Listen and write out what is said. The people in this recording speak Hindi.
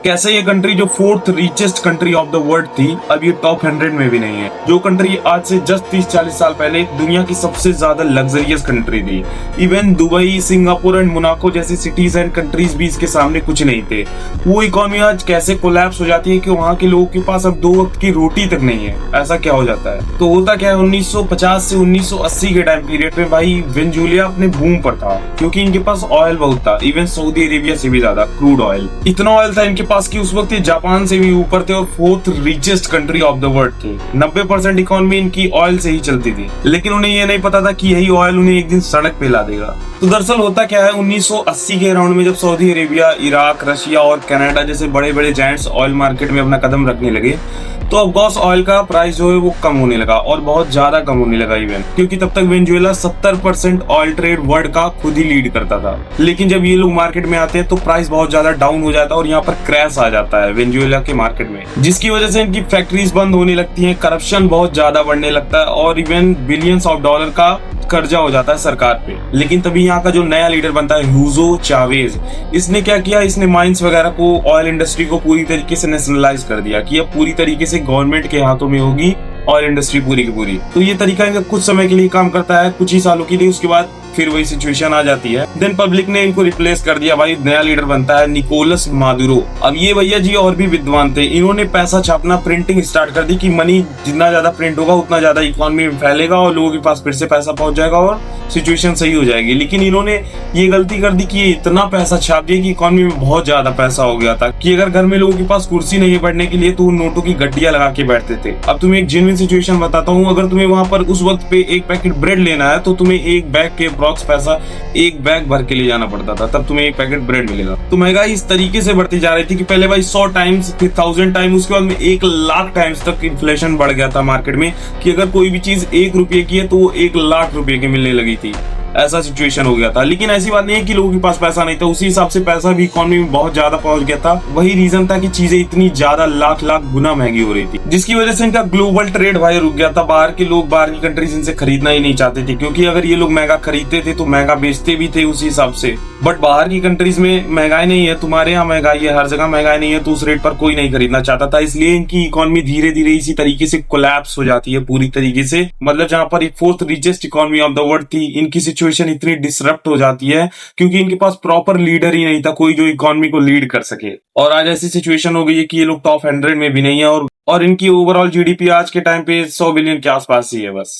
कैसे ये कंट्री जो fourth richest country of the world थी, अब ये टॉप 100 में भी नहीं है। जो कंट्री आज से जस्ट 30-40 साल पहले दुनिया की सबसे ज्यादा लग्जरियस कंट्री थी। Even Dubai, Singapore and Monaco जैसी सिटीज एंड कंट्रीज भी इसके सामने कुछ नहीं थे। वो इकोनॉमी आज कैसे कोलैप्स हो जाती है कि वहाँ के लोगों के पास अब 2 वक्त की रोटी तक नहीं है। ऐसा क्या हो जाता है? तो होता क्या है, 1950 से 1980 के टाइम पीरियड में भाई वेनेजुएला अपने बूम पर था, क्योंकि इनके पास ऑयल बहुत था। इवन सऊदी अरेबिया से भी ज्यादा क्रूड ऑयल, इतना ऑयल था इनके पास कि उस वक्त ये जापान से भी ऊपर थे और fourth richest country of the world थे। 90% इकोनॉमी इनकी ऑयल से ही चलती थी, लेकिन उन्हें ये नहीं पता था कि यही ऑयल उन्हें एक दिन सड़क पे ला देगा। तो दरअसल होता क्या है, 1980 के अराउंड में जब सऊदी अरेबिया, इराक, रशिया और कनाडा जैसे बड़े बड़े जायंट्स ऑयल मार्केट में अपना कदम रखने लगे, तो अब गॉस ऑयल का प्राइस जो है वो कम होने लगा और बहुत ज्यादा कम होने लगा इवन, क्योंकि तब तक वेनेजुएला 70% ऑयल ट्रेड वर्ल्ड का खुद ही लीड करता था। लेकिन जब ये लोग मार्केट में आते हैं तो प्राइस बहुत ज्यादा डाउन हो जाता है और यहाँ पर क्रैश आ जाता है वेनेजुएला के मार्केट में, जिसकी वजह से इनकी फैक्ट्रीज बंद होने लगती हैं, करप्शन बहुत ज्यादा बढ़ने लगता है और इवन बिलियंस ऑफ डॉलर का कर्जा हो जाता है सरकार पे। लेकिन तभी यहाँ का जो नया लीडर बनता है ह्यूगो चावेज, इसने क्या किया, इसने माइंस वगैरह को, ऑयल इंडस्ट्री को पूरी तरीके से नेशनलाइज कर दिया कि अब पूरी तरीके से गवर्नमेंट के हाथों में होगी ऑयल इंडस्ट्री पूरी की पूरी। तो ये तरीका इनका कुछ समय के लिए काम करता है, कुछ ही सालों के लिए, उसके बाद फिर वही सिचुएशन आ जाती है। देन पब्लिक ने इनको रिप्लेस कर दिया, भाई नया लीडर बनता है निकोलस मादुरो। अब ये भैया जी और भी विद्वान थे, इन्होंने पैसा छापना, प्रिंटिंग स्टार्ट कर दी कि मनी जितना ज्यादा प्रिंट होगा उतना ज्यादा इकोनॉमी में फैलेगा और लोगों के पास फिर से पैसा पहुंच जाएगा और सिचुएशन सही हो जाएगी। लेकिन इन्होंने ये गलती कर दी कि ये इतना पैसा छाप दिया कि इकोनॉमी में बहुत ज्यादा पैसा हो गया था कि अगर घर में लोगों के पास कुर्सी नहीं है बैठने के लिए तो वो नोटों की गड्डियां लगा के बैठते थे। अब तुम्हें एक जेन्युइन सिचुएशन बताता हूँ, अगर तुम्हें वहां पर उस वक्त पे एक पैकेट ब्रेड लेना है तो तुम्हें एक बैग के अप्रॉक्स पैसा एक बैग भर के ले जाना पड़ता था, तब तुम्हें एक पैकेट ब्रेड मिलेगा। तो महंगाई इस तरीके से बढ़ती जा रही थी कि पहले भाई 100 टाइम्स, फिर 1000 टाइम, उसके बाद में 1 लाख टाइम्स तक इन्फ्लेशन बढ़ गया था मार्केट में कि अगर कोई भी चीज 1 रुपये की है तो वो 1 लाख रुपए की मिलने लगी थी। ऐसा सिचुएशन हो गया था। लेकिन ऐसी बात नहीं है कि लोगों के पास पैसा नहीं था, उसी हिसाब से पैसा भी इकोनॉमी में बहुत ज्यादा पहुंच गया था। वही रीजन था कि चीजें इतनी ज्यादा लाख लाख गुना महंगी हो रही थी, जिसकी वजह से इनका ग्लोबल ट्रेड भाई रुक गया था। बाहर के लोग, बाहर की कंट्रीज इनसे खरीदना ही नहीं चाहते थे, क्योंकि अगर ये लोग महंगा खरीदते थे तो महंगा बेचते भी थे उसी हिसाब से। बट बाहर की कंट्रीज में महंगाई नहीं है, तुम्हारे यहाँ महंगाई है, हर जगह महंगाई नहीं है, तो उस रेट पर कोई नहीं खरीदना चाहता था। इसलिए इनकी इकोनॉमी धीरे धीरे इसी तरीके से कोलैप्स हो जाती है पूरी तरीके से। मतलब जहां पर एक fourth richest economy of the world थी, इनकी सिचुएशन इतनी डिसरप्ट हो जाती है क्योंकि इनके पास प्रॉपर लीडर ही नहीं था, कोई जो इकोनॉमी को लीड कर सके। और आज ऐसी सिचुएशन हो गई है कि ये लोग टॉप 100 में भी नहीं है और इनकी ओवरऑल जीडीपी आज के टाइम पे 100 बिलियन के आसपास ही है बस।